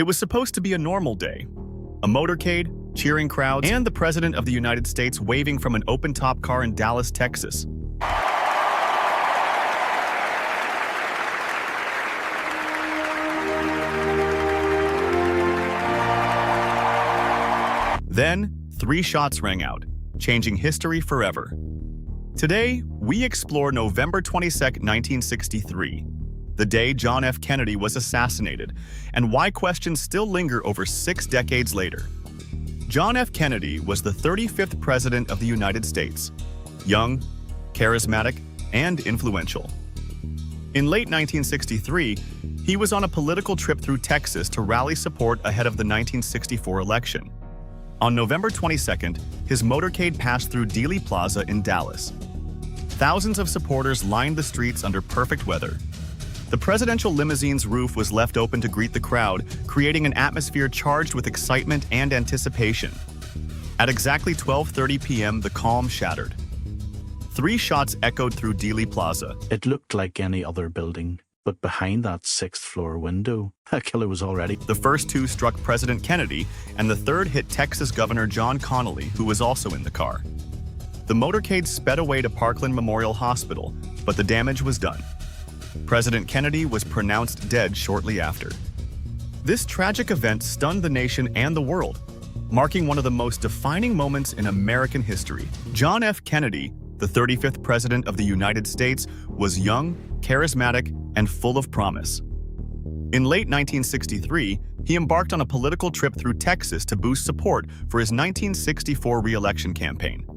It was supposed to be a normal day. A motorcade, cheering crowds, and the President of the United States waving from an open-top car in Dallas, Texas. Then, 3 shots rang out, changing history forever. Today, we explore November 22, 1963, the day John F. Kennedy was assassinated, and why questions still linger over 6 decades later. John F. Kennedy was the 35th President of the United States, young, charismatic, and influential. In late 1963, he was on a political trip through Texas to rally support ahead of the 1964 election. On November 22nd, his motorcade passed through Dealey Plaza in Dallas. Thousands of supporters lined the streets under perfect weather. The presidential limousine's roof was left open to greet the crowd, creating an atmosphere charged with excitement and anticipation. At exactly 12:30 p.m., the calm shattered. 3 shots echoed through Dealey Plaza. It looked like any other building, but behind that 6th-floor window, a killer was already. The first 2 struck President Kennedy, and the third hit Texas Governor John Connally, who was also in the car. The motorcade sped away to Parkland Memorial Hospital, but the damage was done. President Kennedy was pronounced dead shortly after. This tragic event stunned the nation and the world, marking one of the most defining moments in American history. John F. Kennedy, the 35th President of the United States, was young, charismatic, and full of promise. In late 1963, he embarked on a political trip through Texas to boost support for his 1964 re-election campaign.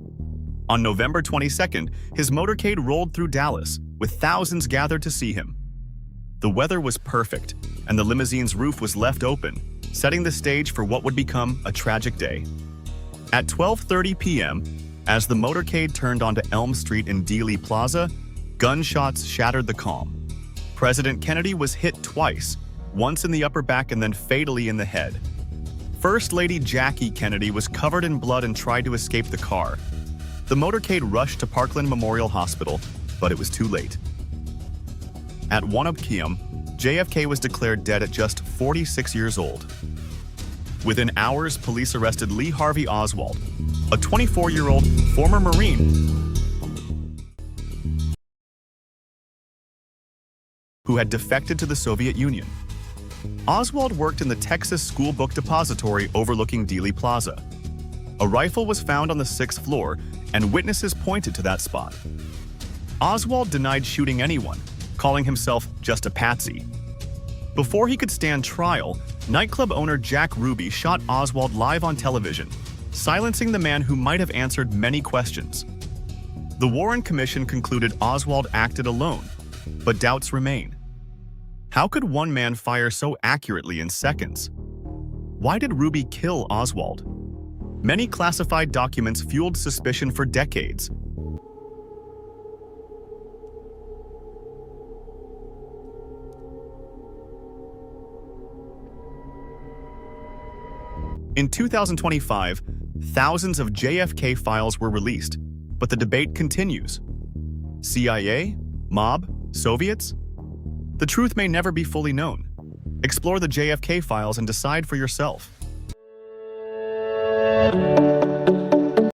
On November 22nd, his motorcade rolled through Dallas, with thousands gathered to see him. The weather was perfect, and the limousine's roof was left open, setting the stage for what would become a tragic day. At 12:30 p.m., as the motorcade turned onto Elm Street in Dealey Plaza, gunshots shattered the calm. President Kennedy was hit twice, once in the upper back and then fatally in the head. First Lady Jackie Kennedy was covered in blood and tried to escape the car. The motorcade rushed to Parkland Memorial Hospital, but it was too late. At 1 p.m., JFK was declared dead at just 46 years old. Within hours, police arrested Lee Harvey Oswald, a 24-year-old former Marine who had defected to the Soviet Union. Oswald worked in the Texas School Book Depository overlooking Dealey Plaza. A rifle was found on the 6th floor, and witnesses pointed to that spot. Oswald denied shooting anyone, calling himself just a patsy. Before he could stand trial, nightclub owner Jack Ruby shot Oswald live on television, silencing the man who might have answered many questions. The Warren Commission concluded Oswald acted alone, but doubts remain. How could one man fire so accurately in seconds? Why did Ruby kill Oswald? Many classified documents fueled suspicion for decades. In 2025, thousands of JFK files were released, but the debate continues. CIA? Mob? Soviets? The truth may never be fully known. Explore the JFK files and decide for yourself.